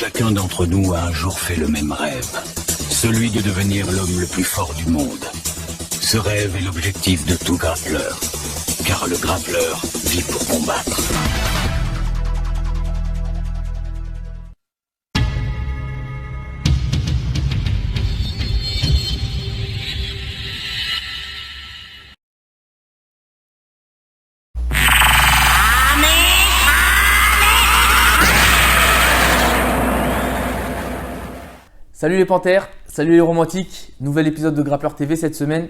Chacun d'entre nous a un jour fait le même rêve. Celui de devenir l'homme le plus fort du monde. Ce rêve est l'objectif de tout grappleur. Car le grappleur vit pour combattre. Salut les panthères, salut les romantiques, nouvel épisode de Grappleur TV cette semaine.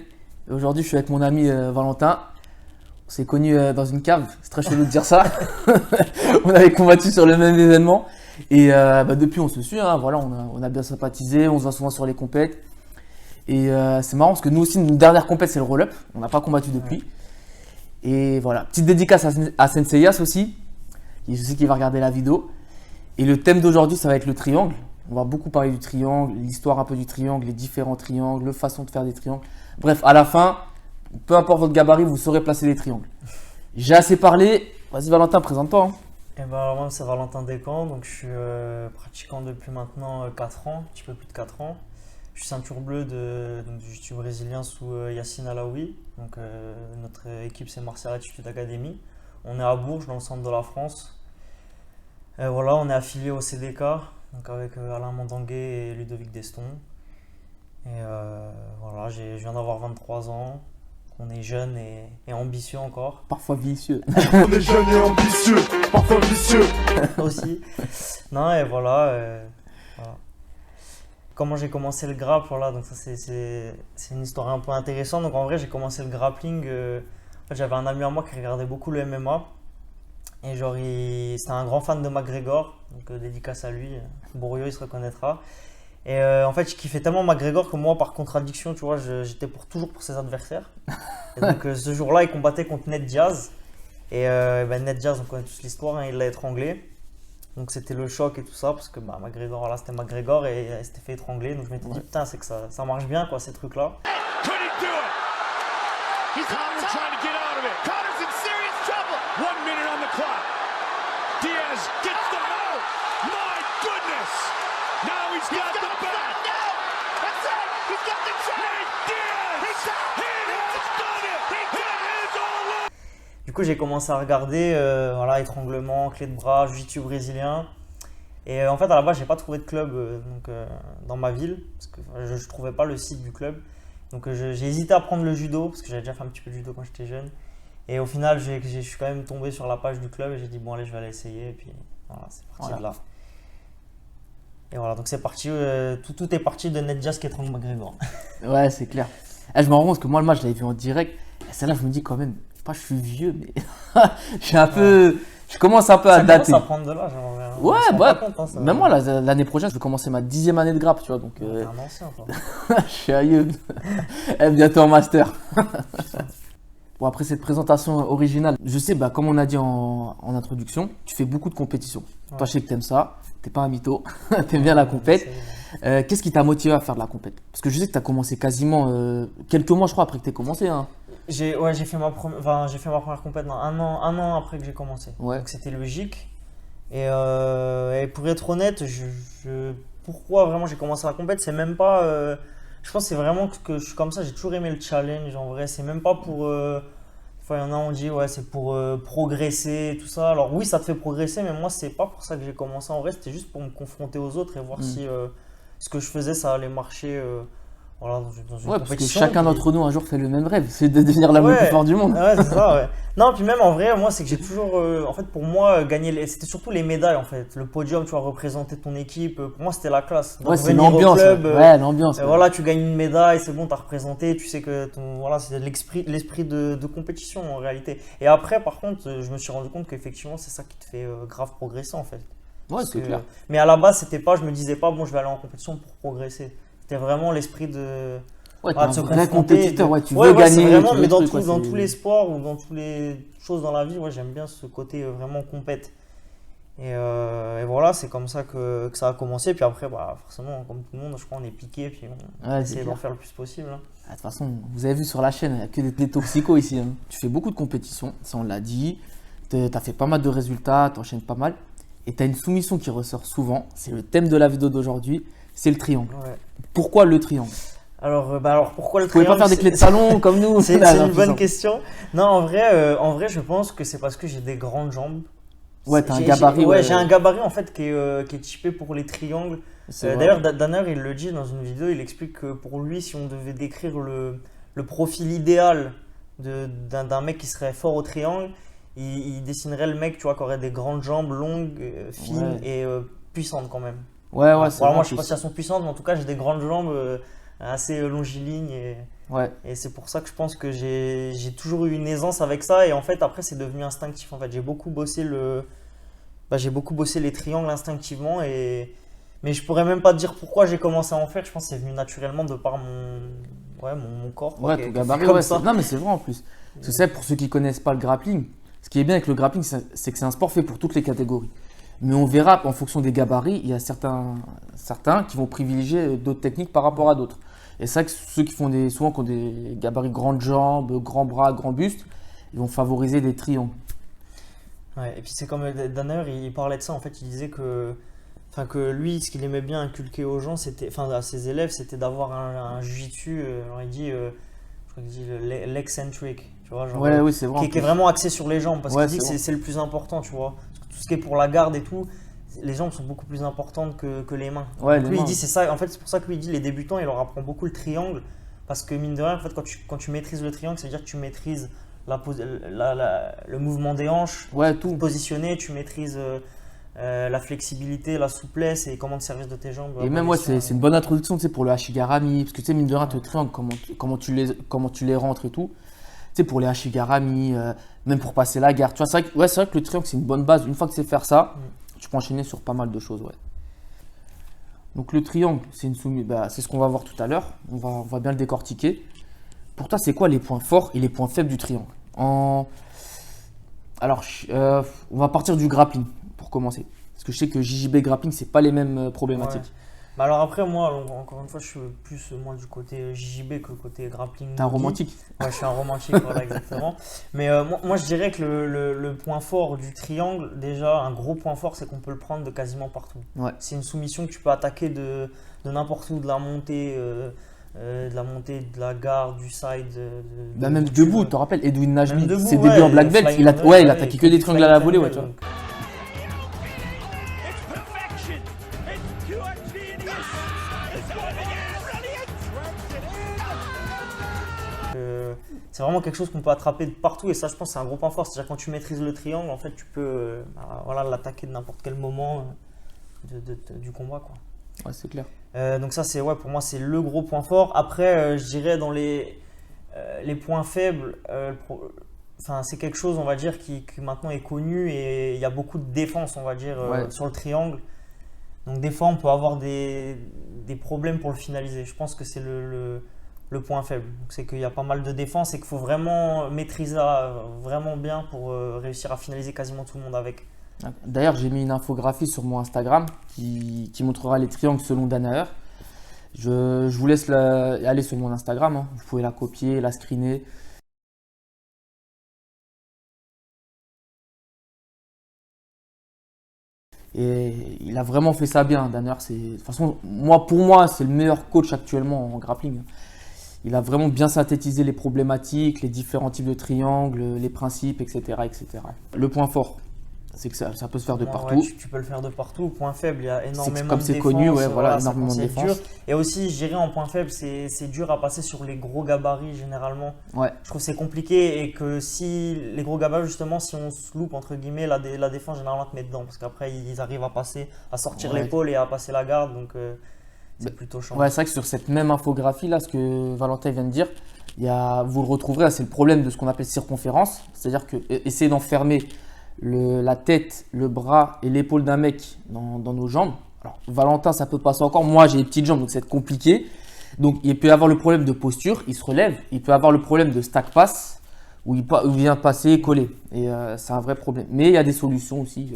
Et aujourd'hui je suis avec mon ami Valentin. On s'est connus dans une cave, c'est très chelou de dire ça. On avait combattu sur le même événement. Et depuis on se suit, hein, voilà, on a bien sympathisé, on se voit souvent sur les compètes. Et c'est marrant parce que nous aussi, notre dernière compète c'est le roll-up, on n'a pas combattu depuis. Et voilà, petite dédicace à Senseias aussi, je sais qu'il va regarder la vidéo. Et le thème d'aujourd'hui ça va être le triangle. On va beaucoup parler du triangle, l'histoire un peu du triangle, les différents triangles, la façon de faire des triangles. Bref, à la fin, peu importe votre gabarit, vous saurez placer des triangles. J'ai assez parlé. Vas-y Valentin, présente-toi. Hein. Eh ben, alors moi c'est Valentin Descamps, donc je suis pratiquant depuis maintenant 4 ans, un petit peu plus de 4 ans. Je suis ceinture bleue du jiu-jitsu brésilien sous Yacine Alaoui. Donc notre équipe c'est Martial Attitude Academy. On est à Bourges, dans le centre de la France. Voilà, on est affilié au CDK. Donc avec Alain Mandanguet et Ludovic Deston. Et voilà, je viens d'avoir 23 ans. On est jeune et ambitieux encore. Parfois vicieux. On est jeune et ambitieux, parfois vicieux. Aussi. Non, et voilà, voilà. Comment j'ai commencé le grapp, voilà, donc ça c'est une histoire un peu intéressante. Donc en vrai, j'ai commencé le grappling. En fait, j'avais un ami à moi qui regardait beaucoup le MMA. Et genre, c'était un grand fan de McGregor, donc dédicace à lui, Bourriot il se reconnaîtra. Et en fait, je kiffais tellement McGregor que moi, par contradiction, tu vois, j'étais toujours pour ses adversaires. Et donc ce jour-là, il combattait contre Ned Diaz. Et Ned Diaz, on connaît tous l'histoire, hein, il l'a étranglé. Donc c'était le choc et tout ça, parce que McGregor, voilà, c'était McGregor et il s'était fait étrangler. Donc je m'étais dit, putain, c'est que ça marche bien, quoi, ces trucs-là. Diaz gets the move. My goodness. Now he's got the back. That's it. He's got the chain. Diaz. He has done it. It is all over. Du coup, j'ai commencé à regarder, voilà, étranglement, clé de bras, jiu-jitsu brésilien. Et en fait, à la base, j'ai pas trouvé de club dans ma ville, parce que je trouvais pas le site du club. Donc j'ai hésité à prendre le judo, parce que j'avais déjà fait un petit peu de judo quand j'étais jeune. Et au final, je suis quand même tombé sur la page du club et j'ai dit bon allez, je vais aller essayer. Et puis voilà, c'est parti de là. Et voilà, donc c'est parti, tout est parti de Ned Diaz qui étrangle McGregor. Ouais, c'est clair. Je me rends compte que moi le match, je l'avais vu en direct. Et celle-là, je me dis quand même, je suis vieux, mais je suis un peu... Je commence un peu à dater. Ça commence à prendre de l'âge. Ouais, même moi, l'année prochaine, je vais commencer ma 10e année de grappe, tu vois. Donc, t'es un ancien, toi. je suis aïeux. Bientôt en master. Bon, après cette présentation originale, je sais, comme on a dit en introduction, tu fais beaucoup de compétitions. Ouais. Toi, je sais que t'aimes ça, t'es pas un mytho, t'aimes bien la compète. Qu'est-ce qui t'a motivé à faire de la compète? Parce que je sais que t'as commencé quasiment quelques mois, je crois, après que t'aies commencé. Hein. J'ai fait ma première compète un an après que j'ai commencé. Ouais. Donc c'était logique. Et pour être honnête, pourquoi vraiment j'ai commencé la compète, c'est même pas... je pense que c'est vraiment que je suis comme ça, j'ai toujours aimé le challenge en vrai. C'est même pas pour... il y en a on dit ouais c'est pour progresser tout ça. Alors oui ça te fait progresser mais moi c'est pas pour ça que j'ai commencé en vrai. C'était juste pour me confronter aux autres et voir si ce que je faisais ça allait marcher voilà, dans une compétition. Parce que chacun d'entre nous un jour fait le même rêve, c'est de devenir l'homme le plus fort du monde. Ouais c'est ça ouais. Non puis même en vrai moi c'est que j'ai toujours en fait pour moi gagner c'était surtout les médailles en fait. Le podium tu vois représenter ton équipe pour moi c'était la classe. Donc, ouais c'est l'ambiance. Ouais l'ambiance. Voilà tu gagnes une médaille c'est bon t'as représenté tu sais que voilà c'est l'esprit de compétition en réalité. Et après par contre je me suis rendu compte qu'effectivement c'est ça qui te fait grave progresser en fait. Ouais c'est clair. Mais à la base c'était pas je me disais pas bon je vais aller en compétition pour progresser. C'était vraiment l'esprit de ouais, de se vrai compétiteur, tu veux gagner. Vraiment, mais dans tous les sports ou dans toutes les choses dans la vie, j'aime bien ce côté vraiment compète. Et voilà, c'est comme ça que ça a commencé. Puis après, forcément, comme tout le monde, je crois, on est piqué. Puis on essaie d'en faire le plus possible. Hein. De toute façon, vous avez vu sur la chaîne, il n'y a que des toxicos ici. Hein. Tu fais beaucoup de compétitions, ça on l'a dit. Tu as fait pas mal de résultats, tu enchaînes pas mal. Et tu as une soumission qui ressort souvent. C'est le thème de la vidéo d'aujourd'hui. C'est le triangle. Ouais. Pourquoi le triangle? Alors pourquoi le Vous pouvez triangle? pas faire des clés de salon comme nous. C'est Là, une bonne puissant. question. Non, en vrai, je pense que c'est parce que j'ai des grandes jambes. Ouais, t'as un J'ai- gabarit. Ouais, j'ai un gabarit en fait qui est typé pour les triangles. C'est vrai. D'ailleurs, Danner, il le dit dans une vidéo, il explique que pour lui, si on devait décrire le profil idéal d'un mec qui serait fort au triangle, il dessinerait le mec, tu vois, qui aurait des grandes jambes longues, fines Ouais. et puissantes quand même. Ouais, c'est Voilà, vrai, moi, je sais en pas plus. si elles sont puissantes, mais en tout cas, j'ai des grandes jambes assez longilignes Ouais. et c'est pour ça que je pense que j'ai toujours eu une aisance avec ça. Et en fait, après, c'est devenu instinctif. En fait, j'ai beaucoup bossé les triangles instinctivement mais je pourrais même pas te dire pourquoi j'ai commencé à en faire. Je pense que c'est venu naturellement de par mon corps. quoi, Ouais, qui ton est gabarit, comme ouais, ça. non, mais c'est vrai en plus. Parce que c'est pour ceux qui connaissent pas le grappling, ce qui est bien avec le grappling, c'est que c'est un sport fait pour toutes les catégories. Mais on verra en fonction des gabarits, il y a certains qui vont privilégier d'autres techniques par rapport à d'autres. Et c'est vrai que ceux qui font souvent qui ont des gabarits grandes jambes, grands bras, grands bustes, ils vont favoriser des triangles. Ouais, et puis c'est comme Danner, il parlait de ça. En fait, il disait que lui, ce qu'il aimait bien inculquer aux gens, à ses élèves, c'était d'avoir un jiu-jitsu. Alors il dit, je crois qu'il dit l'excentric, tu vois, genre, Ouais, oui, c'est vrai. en qui est plus. vraiment axé sur les jambes, parce Ouais, qu'il dit que c'est c'est le plus important, tu vois. Parce que tout ce qui est pour la garde et tout, les jambes sont beaucoup plus importantes que les mains. Ouais, Donc les lui, il mains. dit c'est ça. En fait, c'est pour ça que lui il dit les débutants, il leur apprend beaucoup le triangle, parce que mine de rien, en fait, quand tu maîtrises le triangle, ça veut dire que tu maîtrises le mouvement des hanches, Ouais, tout. positionner, tu maîtrises la flexibilité, la souplesse et comment te servir de tes jambes. Et même, ouais, c'est une bonne introduction, tu sais, pour le Hashigarami, parce que tu sais, mine de rien, le triangle, comment tu les rentres et tout. Tu sais, pour les Hashigarami, même pour passer la garde. Tu vois, c'est vrai que le triangle, c'est une bonne base. Une fois que tu sais faire ça, tu peux enchaîner sur pas mal de choses, ouais. Donc le triangle, c'est ce qu'on va voir tout à l'heure. On va bien le décortiquer. Pour toi, c'est quoi les points forts et les points faibles du triangle? Alors, on va partir du grappling pour commencer. Parce que je sais que JJB grappling, c'est pas les mêmes problématiques. Ouais. Bah alors après, moi, encore une fois, je suis plus du côté JJB que côté grappling. T'es un Nogi. romantique. Ouais, je suis un romantique, voilà, exactement. Mais moi, je dirais que le point fort du triangle, déjà, un gros point fort, c'est qu'on peut le prendre de quasiment partout. Ouais. C'est une soumission que tu peux attaquer de n'importe où, de la montée, de la garde, du side. Même où tu debout, veux. tu te rappelles, Edwin Najmi, Même debout, ses débuts en black belt, flying il a triangle, attaqué que des triangles à la volée, ouais, tu vois. donc, It's perfection. It's pure genius. It's brilliant. c'est vraiment quelque chose qu'on peut attraper de partout et ça, je pense, c'est un gros point fort. C'est-à-dire quand tu maîtrises le triangle, en fait, tu peux l'attaquer de n'importe quel moment du combat, quoi. Ouais, c'est clair. Donc ça, pour moi, c'est le gros point fort. Après, je dirais dans les points faibles, c'est quelque chose, on va dire, qui maintenant est connu et il y a beaucoup de défense, on va dire, Ouais. sur le triangle. Donc des fois, on peut avoir des problèmes pour le finaliser. Je pense que c'est le point faible. Donc, c'est qu'il y a pas mal de défense et qu'il faut vraiment maîtriser ça vraiment bien pour réussir à finaliser quasiment tout le monde avec. D'ailleurs, j'ai mis une infographie sur mon Instagram qui montrera les triangles selon Danaher. Je vous laisse aller sur mon Instagram, hein. Vous pouvez la copier, la screener. Et il a vraiment fait ça bien, Danaher. De toute façon, pour moi, c'est le meilleur coach actuellement en grappling. Il a vraiment bien synthétisé les problématiques, les différents types de triangles, les principes, etc. etc. Le point fort, c'est que ça peut se faire de Ouais, partout. tu peux le faire de partout. Point faible, il y a énormément comme de c'est défense. connu, ouais, voilà, ça, énormément quand de c'est défense. dur. Et aussi, je dirais en point faible, c'est dur à passer sur les gros gabarits généralement. Ouais. Je trouve que c'est compliqué et que si les gros gabarits, justement, si on se loupe, entre guillemets, la défense généralement te met dedans. Parce qu'après, ils arrivent à sortir Ouais. l'épaule et à passer la garde. Donc, c'est plutôt chiant. Ouais, c'est vrai que sur cette même infographie, là, ce que Valentin vient de dire, vous le retrouverez, c'est le problème de ce qu'on appelle circonférence. C'est-à-dire que essayer d'enfermer la tête, le bras et l'épaule d'un mec dans nos jambes. Alors, Valentin, ça peut passer encore. Moi, j'ai les petites jambes, donc c'est compliqué. Donc, il peut avoir le problème de posture, il se relève. Il peut avoir le problème de stack pass, où il vient passer, coller. Et c'est un vrai problème. Mais il y a des solutions aussi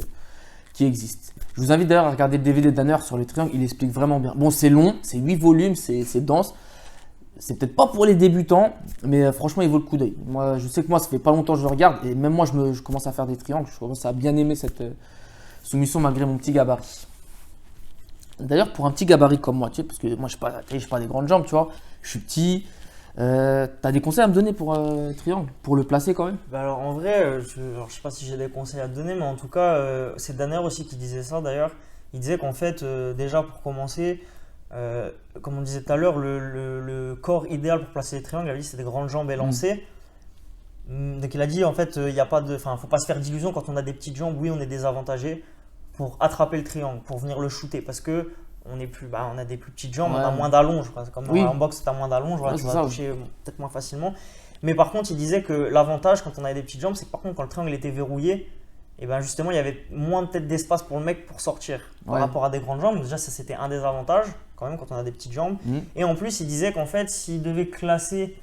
qui existent. Je vous invite d'ailleurs à regarder le DVD de Danaher sur les triangles. Il explique vraiment bien. Bon, c'est long, c'est 8 volumes, c'est dense. C'est peut-être pas pour les débutants, mais franchement, il vaut le coup d'œil. Moi, je sais que ça fait pas longtemps que je le regarde, et même moi, je commence à faire des triangles. Je commence à bien aimer soumission malgré mon petit gabarit. D'ailleurs, pour un petit gabarit comme moi, tu sais, parce que moi, je n'ai pas des grandes jambes, tu vois, je suis petit. T'as des conseils à me donner pour triangle, pour le placer quand même? Bah alors en vrai, je sais pas si j'ai des conseils à te donner, mais en tout cas, c'est Danner aussi qui disait ça d'ailleurs. Il disait qu'en fait, déjà pour commencer, comme on disait tout à l'heure, le corps idéal pour placer les triangles, il a dit c'est des grandes jambes élancées. Donc il a dit en fait, il y a pas de, faut pas se faire d'illusions quand on a des petites jambes. Oui, on est désavantagé pour attraper le triangle, pour venir le shooter, parce que on a des plus petites jambes, Ouais. on a moins d'allonge, quoi. C'est comme Oui. en boxe, tu as moins d'allonge, voilà, Ouais, tu c'est vas ça, toucher peut-être moins facilement. Mais par contre, il disait que l'avantage quand on avait des petites jambes, c'est que par contre, quand le triangle était verrouillé, et ben justement, il y avait moins peut-être d'espace pour le mec pour sortir par Ouais. rapport à des grandes jambes. Déjà, ça c'était un des avantages quand même quand on a des petites jambes. Et en plus, il disait qu'en fait, s'il devait classer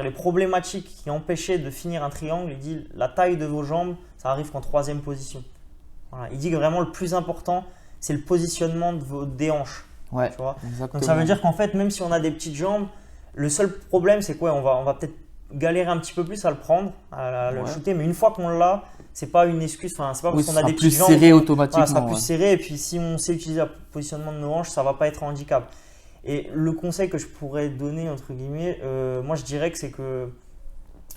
les problématiques qui empêchaient de finir un triangle, il dit la taille de vos jambes, ça arrive qu'en 3e position. Voilà. Il dit que vraiment le plus important, c'est le positionnement des hanches. Ouais, Tu vois. exactement. Donc ça veut dire qu'en fait, même si on a des petites jambes, le seul problème, c'est quoi? On va peut-être galérer un petit peu plus à le prendre, à le Ouais. shooter, mais une fois qu'on l'a, c'est pas une excuse. Enfin, c'est pas Oui, parce ça qu'on a sera des plus petites jambes. serré Voilà, automatiquement. ça sera plus ouais. serré, et puis si on sait utiliser le positionnement de nos hanches, ça va pas être un handicap. Et le conseil que je pourrais donner, entre guillemets, moi je dirais que c'est que,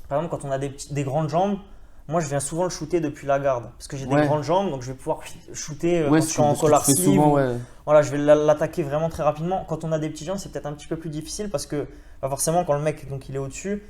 par exemple, quand on a des grandes jambes, moi je viens souvent le shooter depuis la garde. Parce que j'ai des Ouais. grandes jambes, donc je vais pouvoir shooter Ouais, quand je suis en parce que collar tu fais sleeve. souvent, ouais. Voilà, je vais l'attaquer vraiment très rapidement. Quand on a des petites jambes, c'est peut-être un petit peu plus difficile parce que forcément, quand le mec donc, il est au-dessus,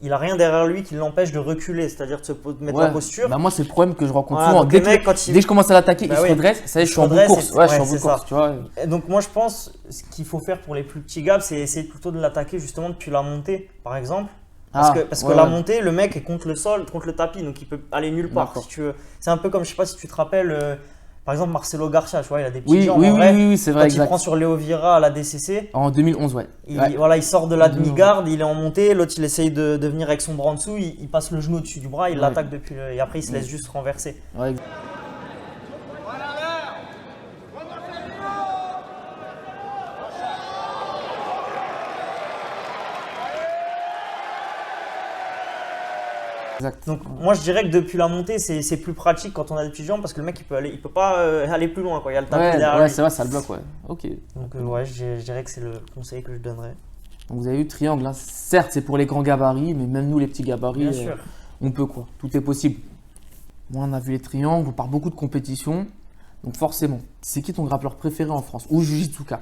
il a rien derrière lui qui l'empêche de reculer, c'est-à-dire de se mettre Ouais. en posture. Bah moi, c'est le problème que je rencontre Voilà, souvent. donc Dès le que, mec, quand il- dès que je commence à l'attaquer, Bah il se oui. redresse, ça y est, je suis en bout de redresse, course. Ouais, je suis en ouais, bout de c'est course, ça. tu vois. Et donc moi je pense ce qu'il faut faire pour les plus petits gaps, c'est essayer plutôt de l'attaquer justement depuis la montée, par exemple. Parce que ouais, la ouais. montée, le mec est contre le sol, contre le tapis, donc il peut aller nulle part. D'accord. Si tu veux. C'est un peu comme, je sais pas si tu te rappelles, par exemple Marcelo Garcia, tu vois, il a des petites Oui, jambes oui, en oui, vrai. oui, c'est vrai, Quand il exact. prend sur Léo Vieira à la DCC, En 2011, ouais. Ouais. voilà, il sort de la 2011. demi-garde, il est en montée, l'autre il essaye de venir avec son bras en dessous, il passe le genou au-dessus du bras, il Ouais. l'attaque depuis et après il se laisse juste renverser. Ouais. Exact. Donc moi je dirais que depuis la montée c'est plus pratique quand on a des petites jambes parce que le mec il peut pas aller plus loin quoi, il y a le tapis Ouais, derrière ouais, lui. c'est vrai, ça le bloque, ouais. Ok. Donc ouais, je dirais que c'est le conseil que je donnerais. Donc vous avez vu, triangle, hein. Certes, c'est pour les grands gabarits, mais même nous, les petits gabarits, Bien sûr. on peut quoi. Tout est possible. Moi, on a vu les triangles, on part beaucoup de compétitions. Donc forcément, c'est qui ton grappleur préféré en France? Ou Jiu-Jitsuka?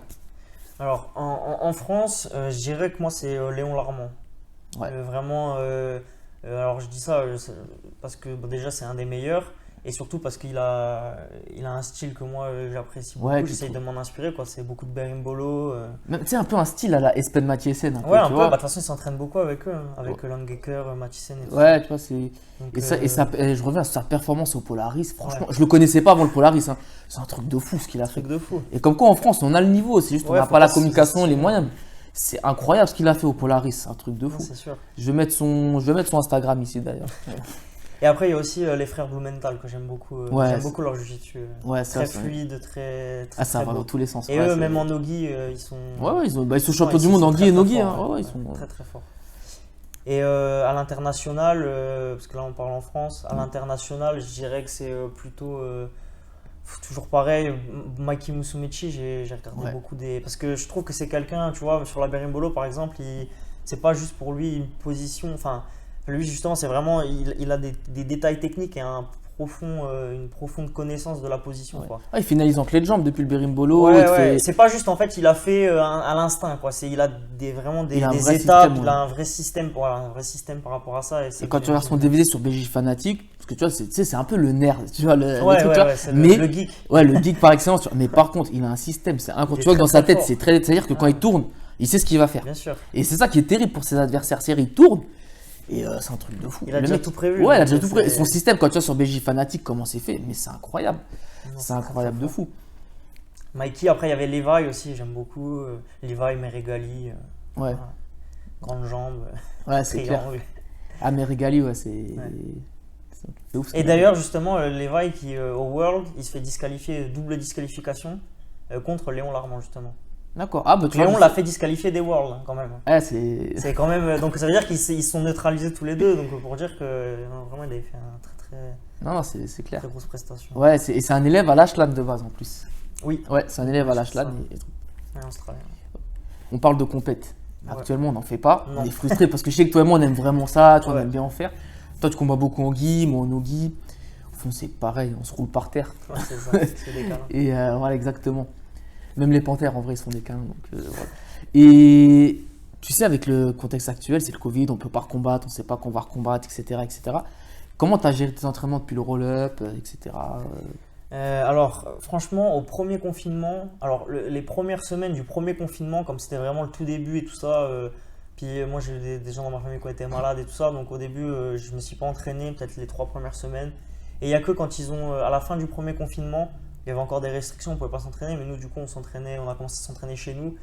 Alors en France, je dirais que moi c'est Léon Larmand. Ouais. Vraiment, alors je dis ça parce que bon, déjà c'est un des meilleurs et surtout parce qu'il a un style que moi j'apprécie beaucoup. Ouais, que J'essaye tu de m'en inspirer quoi. C'est beaucoup de berimbolo. Tu sais, un peu un style à la Espen Mathiesen. Ouais, un tu peu. vois. Bah, de toute façon, ils s'entraînent beaucoup avec eux, hein, avec Langecker, Mathisen et tout. Ouais, tu vois, c'est. Donc, Et je reviens sur sa performance au Polaris. Franchement, je le connaissais pas avant le Polaris. Hein. C'est un truc de fou ce qu'il a fait. truc de fou. Et comme quoi en France, on a le niveau. C'est juste on Ouais, n'a faut pas la pas se communication, les sous-estimer. moyens. C'est incroyable ce qu'il a fait au Polaris. C'est un truc de Non, fou. c'est sûr. Je vais mettre son Instagram ici d'ailleurs. Et après, il y a aussi les frères Blumenthal que j'aime beaucoup. Ouais, J'aime c'est- beaucoup leur jiu-jitsu. Ouais, Très c'est- fluide, très Ah, ça très va beau. dans tous les sens. Et Ouais, eux, c'est- même en Nogi, ils sont. Ouais, ils sont champions Ouais, du ils monde sont en très, Guy et très Nogi. forts, Hein. Ouais, ils ouais, sont. très très forts. Et à l'international, parce que là on parle en France, à l'international, je dirais que c'est plutôt toujours pareil. Mikey Musumeci, j'ai regardé Ouais. beaucoup des. Parce que je trouve que c'est quelqu'un, tu vois, sur la berimbolo par exemple, c'est pas juste pour lui une position. Enfin, lui justement, c'est vraiment. Il a des détails techniques et une profonde connaissance de la position. Ouais. Quoi. Ah, il finalise en clé de jambe depuis le Berimbolo. Ouais, il te ouais. fait- C'est pas juste en fait, il a fait à l'instinct quoi. Il a vraiment Il a un des vrai étapes, système, il a un vrai système, voilà, un vrai système par rapport à ça. Et quand tu regardes son DVD sur BJ Fanatic, parce que tu vois, tu sais, c'est un peu le nerd, tu vois, le Ouais, truc ouais, là. ouais, c'est mais le geek. ouais, le geek par excellence. Tu vois. Mais par contre, il a un système, c'est incroyable. Il est Tu vois que dans très, sa très tête, fort. c'est-à-dire que quand il tourne, il sait ce qu'il va faire. Bien sûr. Et c'est ça qui est terrible pour ses adversaires. C'est-à-dire, il tourne et c'est un truc de fou. Il a Le déjà mec- tout prévu. Ouais, il a donc déjà tout prévu. c'est- Son système, quand tu vois sur BJ Fanatic comment c'est fait, mais c'est incroyable. Non, C'est très, incroyable très de fort. fou. Mikey, après il y avait Levi aussi, j'aime beaucoup. Levi, Meregali, Ouais, grandes jambes, ouais, c'est clair. triangle. Ah, mais Regali, ouais, c'est c'est ouf. ce Et qu'il a d'ailleurs, justement, Levi qui au World, il se fait disqualifier, double disqualification contre Léon Larmand, justement. fait. D'accord. Ah, bah tu vois. Léon l'a fait disqualifier des Worlds, quand même. Ouais, c'est. C'est quand même. Donc ça veut dire qu'ils se sont neutralisés tous les deux, donc pour dire que non, vraiment il avait fait un très très. Non, non, c'est clair. Très grosse prestation. Ouais, et c'est un élève à l'Ashland de base en plus. Oui. Ouais, c'est un élève à l'Ashland. Ouais, on se travaille. On parle de compète. Ouais. Actuellement, on n'en fait pas. Non. On est frustré parce que je sais que toi et moi, on aime vraiment ça. Tu vois, on Ouais. aime bien en faire. Toi, tu combats beaucoup en gi, moi en no-gi. Au fond, c'est pareil, on se roule par terre. Ouais, c'est ça, c'est des câlins. Et voilà, exactement. Même les panthères, en vrai, ils se font des câlins. Donc, voilà. Et tu sais, avec le contexte actuel, c'est le Covid, on ne peut pas recombattre, on ne sait pas qu'on va recombattre, etc. etc. Comment tu as géré tes entraînements depuis le roll-up, etc. Alors, franchement, au premier confinement, alors les premières semaines du premier confinement, comme c'était vraiment le tout début et tout ça, puis moi j'ai eu des gens dans ma famille qui ont été malades et tout ça, donc au début je me suis pas entraîné, peut-être les 3 premières semaines. Et il n'y a que quand ils ont, à la fin du premier confinement, il y avait encore des restrictions, on ne pouvait pas s'entraîner, mais nous du coup on s'entraînait, on a commencé à s'entraîner chez nous.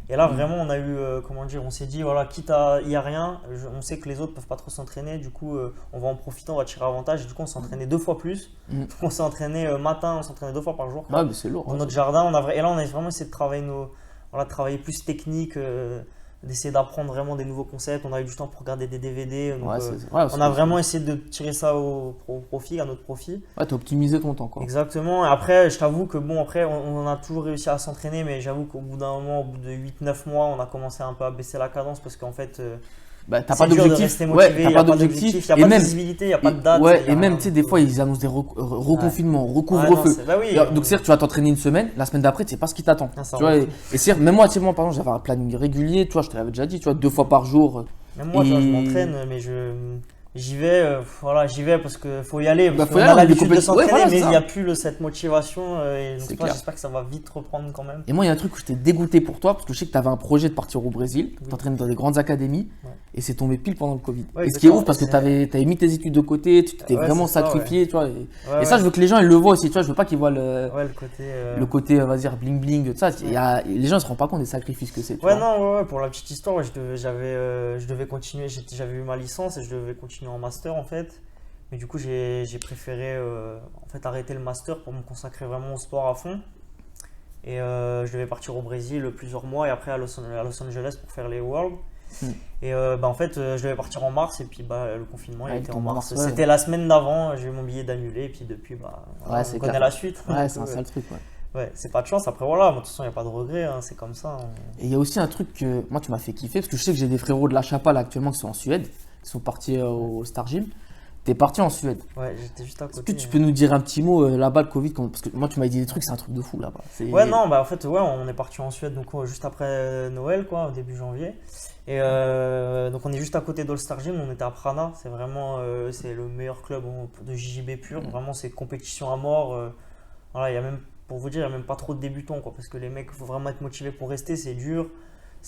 Et là vraiment on a eu, comment dire, on s'est dit voilà, quitte à, il n'y a rien, on sait que les autres ne peuvent pas trop s'entraîner, du coup on va en profiter, on va tirer avantage, et du coup on s'est entraîné 2 fois plus. Donc, on s'est entraîné matin, on s'entraînait 2 fois par jour. Ouais, mais c'est lourd. Dans hein, notre jardin, et là on a vraiment essayé de travailler travailler plus technique, d'essayer d'apprendre vraiment des nouveaux concepts. On a eu du temps pour regarder des DVD, donc, Ouais, on a vraiment essayé de tirer ça au profit, à notre profit. Ouais, t'as optimisé ton temps, quoi. Exactement. Et après, je t'avoue que bon, après, on a toujours réussi à s'entraîner, mais j'avoue qu'au bout d'un moment, au bout de 8-9 mois, on a commencé un peu à baisser la cadence parce qu'en fait, Bah, t'as c'est pas dur de d'objectif. rester motivé, Ouais, il n'y t'as a pas pas d'objectif. d'objectif, il n'y a Et pas de même, visibilité, il n'y a pas de date. ouais, il y a et même, rien. tu sais, des fois, ils annoncent des reconfinements, Ouais, non, recouvre-feu. bah oui, Donc, c'est-à-dire que tu vas t'entraîner une semaine, la semaine d'après, tu sais pas ce qui t'attend. Ah, ça Tu vois, rend et c'est-à-dire, même moi, tu sais, moi, par exemple, j'avais un planning régulier, tu vois, je te l'avais déjà dit, tu vois, 2 fois par jour. Même moi, tu vois, je Et- m'entraîne, mais j'y vais, voilà, j'y vais parce qu'il faut y aller. Parce Bah, faut y qu'on aller, a on a des l'habitude de compétitions. s'entraîner, Ouais, voilà, mais c'est il n'y a ça. plus cette motivation. Et donc, C'est toi, clair. j'espère que ça va vite reprendre quand même. Et moi, il y a un truc où j'étais dégoûté pour toi, parce que je sais que tu avais un projet de partir au Brésil, Oui. t'entraînes dans des grandes académies, Ouais. et c'est tombé pile pendant le Covid. Ouais, et ce qui est exactement. ouf, parce que C'est- tu avais mis tes études de côté, tu t'es Ouais, vraiment c'est ça, sacrifié, tu vois. Ouais, Et ça, je veux que les gens, ils le voient aussi, tu vois, je veux pas qu'ils voient ouais, le côté. le côté, vas-y, dire, bling bling, tout ça. Les gens ne se rendent pas compte des sacrifices que c'est. tu Ouais, vois. non, ouais, pour la petite histoire, ouais, je devais continuer, j'avais eu ma licence et je devais continuer en master en fait. Mais du coup, j'ai préféré en fait, arrêter le master pour me consacrer vraiment au sport à fond. Et je devais partir au Brésil plusieurs mois et après à Los Angeles pour faire les Worlds. Et en fait, je devais partir en mars et puis le confinement il Ouais, était il en tombe en mars. mars, ouais. C'était la semaine d'avant, j'ai eu mon billet d'annulé et puis depuis, voilà, c'est on connaît clair. la suite. Ouais, Donc, c'est un sale truc, ouais. ouais, c'est pas de chance. Après, voilà, de toute façon, il n'y a pas de regret, hein, c'est comme ça. Et il y a aussi un truc que moi, tu m'as fait kiffer, parce que je sais que j'ai des frérots de la Chapa là actuellement qui sont en Suède, qui sont partis au Star Gym. T'es parti en Suède. Ouais, j'étais juste à Est-ce côté. que tu peux nous dire un petit mot là-bas, le Covid, parce que moi, tu m'as dit des trucs, c'est un truc de fou là-bas. Ouais, non, bah en fait, ouais, on est parti en Suède donc juste après Noël, quoi, au début janvier. Et donc on est juste à côté d'All-Star Gym, on était à Prana, c'est vraiment c'est le meilleur club de JJB pur, vraiment c'est compétition à mort. Voilà, il y a même, pour vous dire, il n'y a même pas trop de débutants, quoi, parce que les mecs, il faut vraiment être motivé pour rester, c'est dur.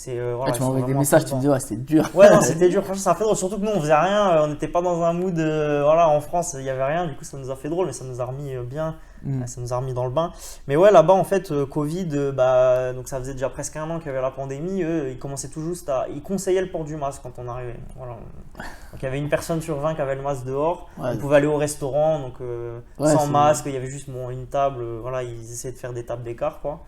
Voilà, tu ils m'as sont envoyé des vraiment messages, tu dedans. me dis, ouais, c'était dur. Ouais, non, c'était dur, franchement, ça a fait drôle. Surtout que nous, on faisait rien, on n'était pas dans un mood. Voilà, en France, il n'y avait rien, du coup, ça nous a fait drôle, mais ça nous a remis bien, ça nous a remis dans le bain. Mais ouais, là-bas, en fait, Covid, donc ça faisait déjà presque 1 an qu'il y avait la pandémie. Eux, ils commençaient tout juste ils conseillaient le port du masque quand on arrivait. Voilà. Donc il y avait une personne sur 20 qui avait le masque dehors. Ouais. On pouvait aller au restaurant, donc Ouais, sans c'est- masque, il y avait juste une table. Voilà, ils essayaient de faire des tables d'écart, quoi.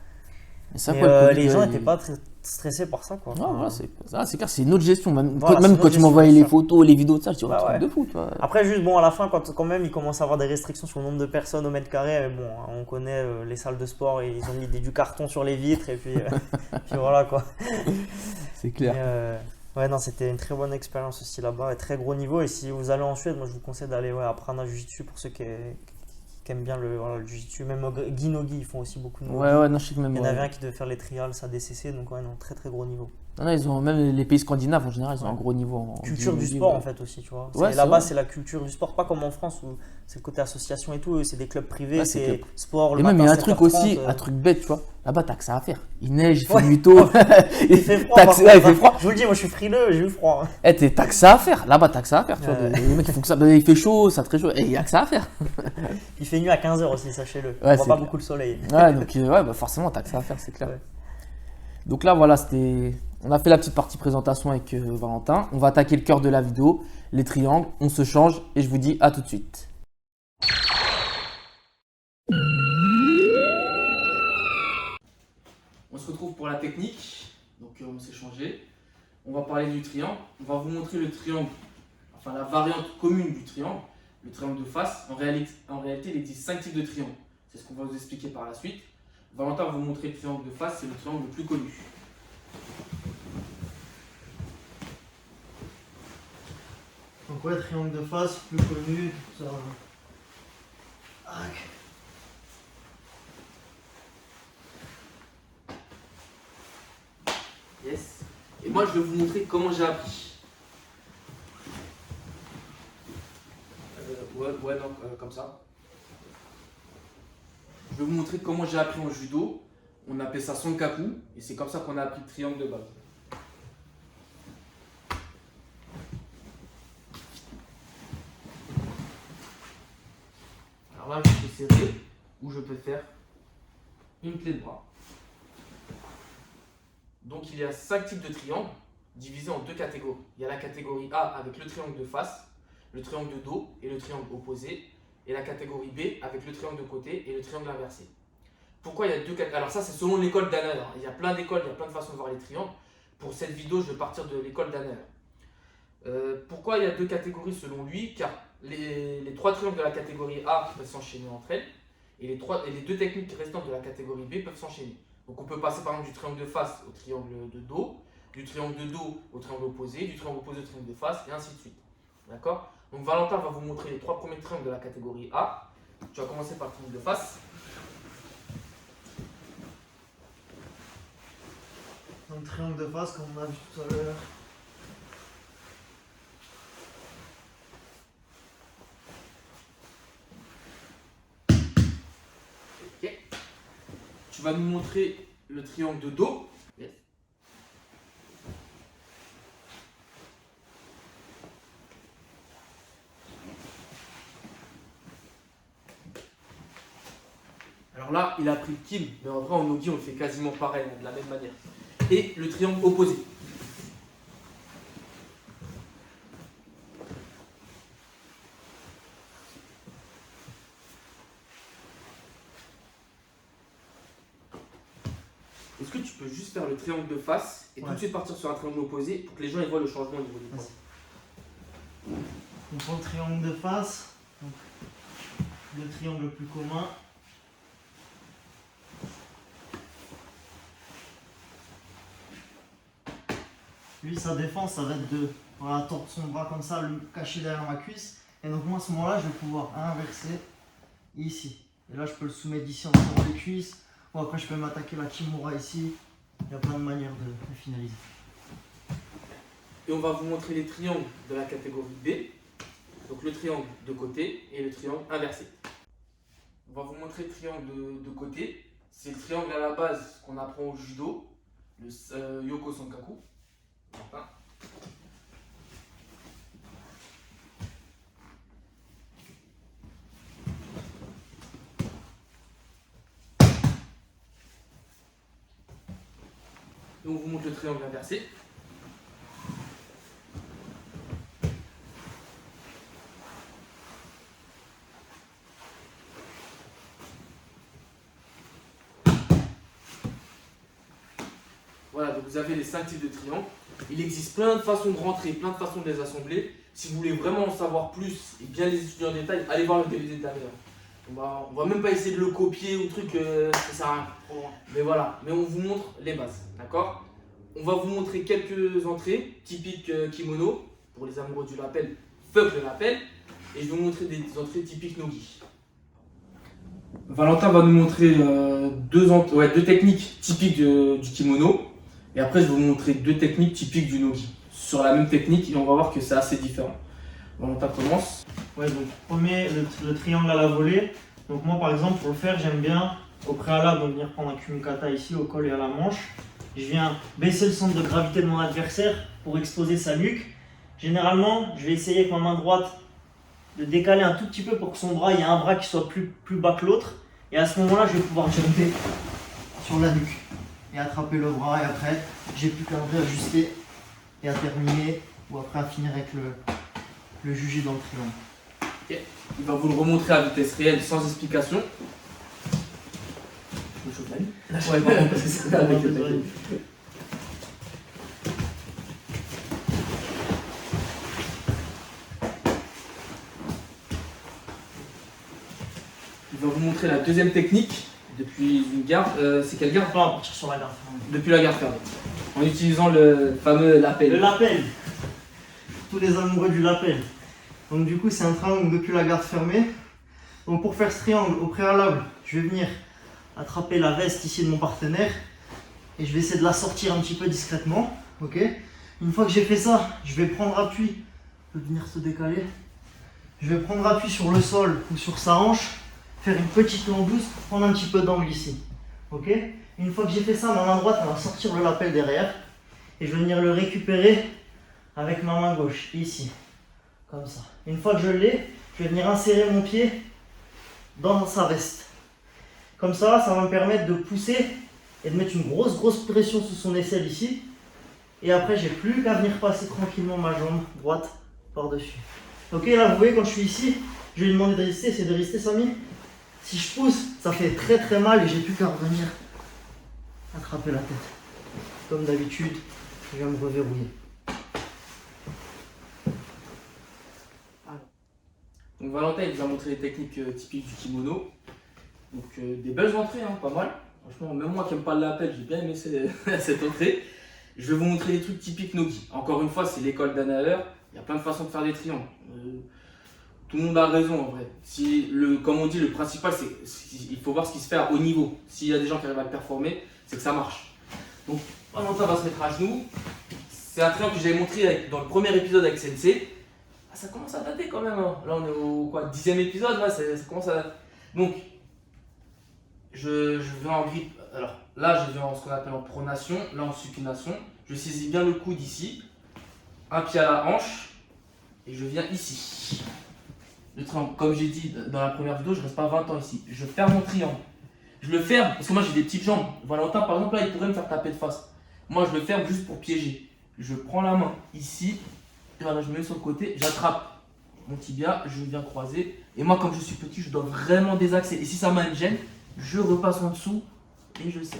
Mais ça, Mais quoi, le Covid, les gens ouais, n'étaient pas très stressés par ça, quoi. Ouais, voilà, c'est clair, c'est une autre gestion. Même, Voilà, c'est même une quand autre tu m'envoyais gestion, les bien photos, les vidéos de ça, je dis, Bah un truc ouais. de fou, tu vois. Après, juste bon, à la fin, quand même il commence à avoir des restrictions sur le nombre de personnes au mètre carré, mais bon, on connaît les salles de sport et ils ont mis du carton sur les vitres et puis, puis voilà quoi. C'est Mais, clair. ouais, non, c'était une très bonne expérience aussi là-bas, et très gros niveau. Et si vous allez en Suède, moi je vous conseille d'aller à Prana Jiu-Jitsu pour ceux qui aiment bien le Jiu-Jitsu. Même Gi no Gi, ils font aussi beaucoup de no-gi. Ouais, non, je sais que même. Il y en avait un qui devait faire les trials, ça DCC, donc ouais, non, très très gros niveau. Non, ils ont, même les pays scandinaves en général, ils ont un gros niveau en Culture du jiu-jitsu, sport ouais. en fait aussi, tu vois. Ouais, c'est Là-bas, vrai. c'est la culture du sport, pas comme en France où c'est le côté association et tout, eux, c'est des clubs privés, Ouais, c'est c'est club. sport le Et même, il y matin, a un truc 7h30, aussi, un truc bête, tu vois. Là-bas, t'as que ça à faire. Il neige, il fait Ouais. nuit tôt. Il fait froid. T'as par que- ouais, il contre, fait froid. Je vous le dis, moi je suis frileux, j'ai eu froid. T'as que ça à faire. Là-bas, t'as que ça à faire. Tu vois. Ouais. Les mecs, ils font que ça. Il fait chaud, ça très chaud. Et il y a que ça à faire. Il fait nuit à 15h aussi, sachez-le. Ouais, On voit c'est pas clair. beaucoup le soleil. Ouais, donc, ouais, bah forcément, t'as que ça à faire, c'est clair. Ouais. Donc là, voilà, on a fait la petite partie présentation avec Valentin. On va attaquer le cœur de la vidéo, les triangles. On se change et je vous dis à tout de suite. On se retrouve pour la technique. Donc on s'est changé. On va parler du triangle. On va vous montrer le triangle, enfin la variante commune du triangle. le triangle de face. En réalité, il existe 5 types de triangles. C'est ce qu'on va vous expliquer par la suite. Valentin va vous montrer le triangle de face, c'est le triangle le plus connu. Donc ouais, triangle de face, plus connu, tout ça. Tac. Yes. Et moi, je vais vous montrer comment j'ai appris. Comme ça. Je vais vous montrer comment j'ai appris en judo. On appelle ça Sonkaku et c'est comme ça qu'on a appris le triangle de base. Alors là, je peux serrer ou je peux faire une clé de bras. Donc il y a 5 types de triangles divisés en 2 catégories. Il y a la catégorie A avec le triangle de face, le triangle de dos et le triangle opposé. Et la catégorie B avec le triangle de côté et le triangle inversé. Pourquoi il y a 2 catégories? Alors ça c'est selon l'école d'Hanner. Il y a plein d'écoles, il y a plein de façons de voir les triangles. Pour cette vidéo, je vais partir de l'école d'Hanner. Pourquoi il y a 2 catégories selon lui? Car les 3 triangles de la catégorie A peuvent s'enchaîner entre elles. Et les 2 techniques restantes de la catégorie B peuvent s'enchaîner. Donc on peut passer par exemple du triangle de face au triangle de dos, du triangle de dos au triangle opposé, du triangle opposé au triangle de face, et ainsi de suite. D'accord? Donc Valentin va vous montrer les 3 premiers triangles de la catégorie A. Tu vas commencer par le triangle de face. Donc triangle de face, comme on a vu tout à l'heure. Ok. Tu vas nous montrer le triangle de dos. Yes. Alors là, il a pris le Kim, mais en vrai, en nogi, on le fait quasiment pareil, de la même manière. Et le triangle opposé. Est-ce que tu peux juste faire le triangle de face et tout de suite partir sur un triangle opposé pour que les gens ils voient le changement au niveau des points? On prend le triangle de face, donc, le triangle le plus commun. Lui, sa défense, ça va être de tordre son bras comme ça, le cacher derrière ma cuisse. Et donc moi, à ce moment-là, je vais pouvoir inverser ici. Et là, je peux le soumettre ici en tirant les cuisses. Ou après, je peux m'attaquer la kimura ici. Il y a plein de manières de finaliser. Et on va vous montrer les triangles de la catégorie B. Donc le triangle de côté et le triangle inversé. On va vous montrer le triangle de côté. C'est le triangle à la base qu'on apprend au judo, le Yoko Sonkaku. Enfin. Et on vous montre le triangle inversé. Voilà, donc vous avez les 5 types de triangles. Il existe plein de façons de rentrer, plein de façons de les assembler. Si vous voulez vraiment en savoir plus et bien les étudier en détail, allez voir le DVD de Daniel. On va même pas essayer de le copier ou truc, ça sert à rien. Mais voilà, mais on vous montre les bases, d'accord? On va vous montrer quelques entrées typiques kimono, pour les amoureux du lapel, fuck le lapel. Et je vais vous montrer des entrées typiques nogi. Valentin va nous montrer deux techniques typiques du kimono. Et après, je vais vous montrer 2 techniques typiques du nogi. Sur la même technique, et on va voir que c'est assez différent. Valentin commence. Ouais, donc premier, le triangle à la volée. Donc moi, par exemple, pour le faire, j'aime bien, au préalable, donc venir prendre un kumikata ici, au col et à la manche. Je viens baisser le centre de gravité de mon adversaire pour exposer sa nuque. Généralement, je vais essayer avec ma main droite de décaler un tout petit peu pour que son bras, il y ait un bras qui soit plus bas que l'autre. Et à ce moment-là, je vais pouvoir jumper sur la nuque et attraper le bras. Et après, j'ai plus qu'à réajuster et à terminer, ou après à finir avec le jugé dans le triangle. Okay. Il va vous le remontrer à vitesse réelle sans explication. Je me chauffe la nuit. Ouais, pardon, parce que c'est avec le paquet. vais vous montrer la deuxième technique depuis une garde. C'est quelle garde? On va partir sur la garde. Depuis la garde fermée. En utilisant le fameux lapel. Le lapel. Tous les amoureux du lapel. Donc du coup c'est un triangle depuis la garde fermée. Donc pour faire ce triangle, au préalable, je vais venir attraper la veste ici de mon partenaire. Et je vais essayer de la sortir un petit peu discrètement. Ok. Une fois que j'ai fait ça, je vais prendre appui. Je peux venir se décaler. Je vais prendre appui sur le sol ou sur sa hanche. Faire une petite lambeuse pour prendre un petit peu d'angle ici. Ok. Une fois que j'ai fait ça, ma main droite elle va sortir le lapel derrière. Et je vais venir le récupérer avec ma main gauche, ici. Comme ça. Une fois que je l'ai, je vais venir insérer mon pied dans sa veste. Comme ça va me permettre de pousser et de mettre une grosse pression sous son aisselle ici. Et après, j'ai plus qu'à venir passer tranquillement ma jambe droite par-dessus. Ok, là vous voyez quand je suis ici, je vais lui demander de résister, c'est de résister Samy. Si je pousse, ça fait très mal et j'ai plus qu'à revenir attraper la tête. Comme d'habitude, je viens me reverrouiller. Donc Valentin il vous a montré les techniques typiques du kimono. Donc des belles entrées, hein, pas mal. Franchement, même moi qui n'aime pas le lapel, j'ai bien aimé cette entrée. Je vais vous montrer des trucs typiques Nogi. Encore une fois, c'est l'école d'Anauer. Il y a plein de façons de faire des triangles. Tout le monde a raison en vrai. Comme on dit, le principal, c'est il faut voir ce qui se fait à haut niveau. S'il y a des gens qui arrivent à le performer, c'est que ça marche. Donc Valentin va se mettre à genoux. C'est un triangle que j'avais montré dans le premier épisode avec Sensei. Ah, ça commence à dater quand même. Hein. Là, on est au 10e épisode. Ouais, ça commence à dater. Donc, je vais en grip. Alors là, je vais en ce qu'on appelle en pronation. Là, en supination. Je saisis bien le coude ici. Un pied à la hanche. Et je viens ici. Le triangle, comme j'ai dit dans la première vidéo, je ne reste pas 20 ans ici. Je ferme mon triangle. Je le ferme parce que moi j'ai des petites jambes. Valentin, par exemple, là, il pourrait me faire taper de face. Moi, je le ferme juste pour piéger. Je prends la main ici. Et voilà, je me mets sur le côté. J'attrape mon tibia. Je viens croiser. Et moi, comme je suis petit, je dois vraiment désaxer. Et si ça m'a une gêne, je repasse en dessous et je serre.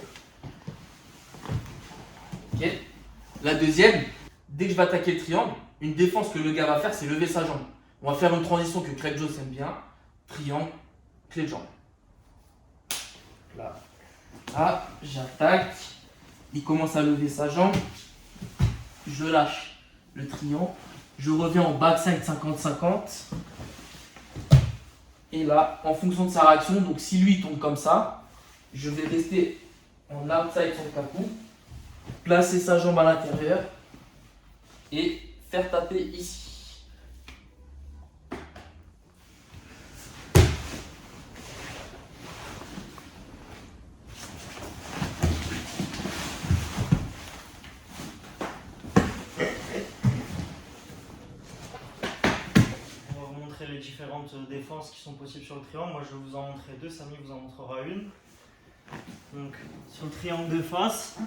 Ok. La deuxième, dès que je vais attaquer le triangle, une défense que le gars va faire, c'est lever sa jambe. On va faire une transition que Craig Jones aime bien. Triangle, clé de jambe. Là, j'attaque. Il commence à lever sa jambe. Je lâche le triangle. Je reviens en backside 50-50. Et là, en fonction de sa réaction, donc si lui tombe comme ça, je vais rester en outside sur le capou, placer sa jambe à l'intérieur et faire taper ici. Les différentes défenses qui sont possibles sur le triangle. Moi je vais vous en montrer deux, Samy vous en montrera une. Donc sur le triangle de face,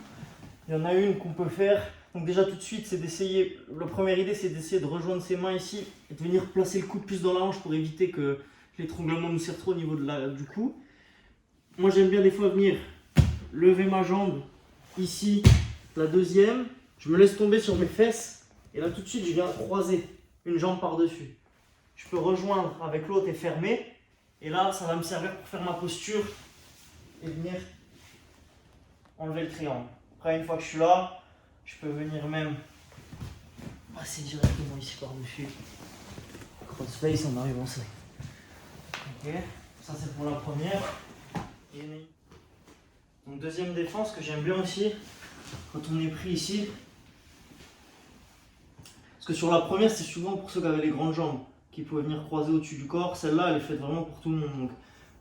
il y en a une qu'on peut faire. Donc déjà tout de suite c'est d'essayer, la première idée c'est d'essayer de rejoindre ses mains ici et de venir placer le coude plus dans la hanche pour éviter que l'étranglement nous serre trop au niveau du cou. Moi j'aime bien des fois venir lever ma jambe ici, la deuxième, je me laisse tomber sur mes fesses et là tout de suite je viens croiser une jambe par dessus. Je peux rejoindre avec l'autre et fermer. Et là, ça va me servir pour faire ma posture et venir enlever le triangle. Après, une fois que je suis là, je peux venir même passer directement ici par-dessus. Crossface, on arrive en seuil. Ok, ça c'est pour la première. Donc deuxième défense que j'aime bien aussi, quand on est pris ici. Parce que sur la première, c'est souvent pour ceux qui avaient les grandes jambes, qui pouvaient venir croiser au-dessus du corps. Celle-là, elle est faite vraiment pour tout le monde. Donc,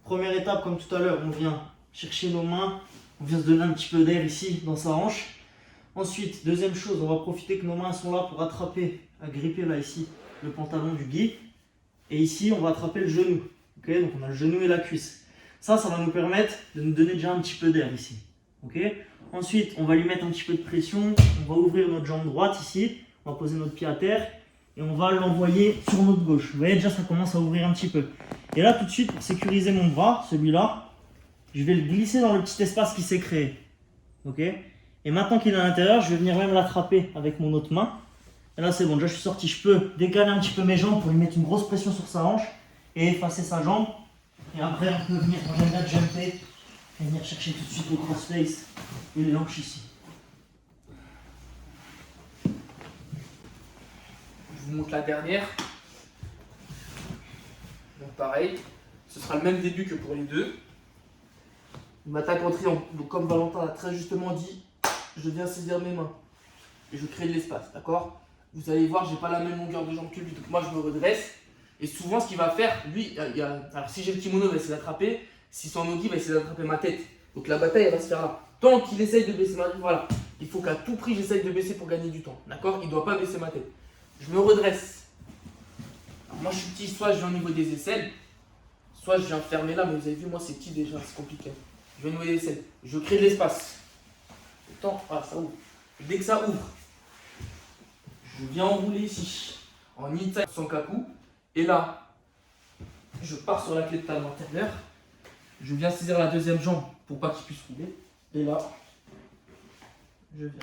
première étape, comme tout à l'heure, on vient chercher nos mains, on vient se donner un petit peu d'air ici dans sa hanche. Ensuite, deuxième chose, on va profiter que nos mains sont là pour attraper, à gripper là ici, le pantalon du gi. Et ici, on va attraper le genou. Okay, donc on a le genou et la cuisse. Ça va nous permettre de nous donner déjà un petit peu d'air ici. Okay. Ensuite, on va lui mettre un petit peu de pression. On va ouvrir notre jambe droite ici. On va poser notre pied à terre. Et on va l'envoyer sur notre gauche. Vous voyez déjà, ça commence à ouvrir un petit peu. Et là, tout de suite, pour sécuriser mon bras, celui-là, je vais le glisser dans le petit espace qui s'est créé. Ok. Et maintenant qu'il est à l'intérieur, je vais venir même l'attraper avec mon autre main. Et là, c'est bon, déjà je suis sorti. Je peux décaler un petit peu mes jambes pour lui mettre une grosse pression sur sa hanche et effacer sa jambe Et après, on peut venir, quand j'aime bien jumper, et venir chercher tout de suite le crossface et les hanches ici. Je vous montre la dernière. Donc pareil, ce sera le même début que pour les deux. Une attaque en triangle. Donc comme Valentin l'a très justement dit, je viens saisir mes mains. Et je crée de l'espace, d'accord? Vous allez voir, j'ai pas la même longueur de jambe que lui. Donc moi je me redresse. Et souvent ce qu'il va faire, lui, alors si j'ai le kimono, il va essayer d'attraper. Si son nogi, il va essayer d'attraper ma tête. Donc la bataille, elle va se faire là. Tant qu'il essaye de baisser ma tête, voilà. Il faut qu'à tout prix, j'essaye de baisser pour gagner du temps. D'accord? Il ne doit pas baisser ma tête. Je me redresse. Alors, moi, je suis petit, soit je viens au niveau des aisselles, soit je viens fermer là. Mais vous avez vu, moi, c'est petit déjà, c'est compliqué. Je viens au niveau des aisselles. Je crée de l'espace. Le temps, voilà, ça ouvre. Dès que ça ouvre, je viens enrouler ici, en inside sankaku. Et là, je pars sur la clé de talon antérieure. Je viens saisir la deuxième jambe pour pas qu'il puisse rouler. Et là, je viens.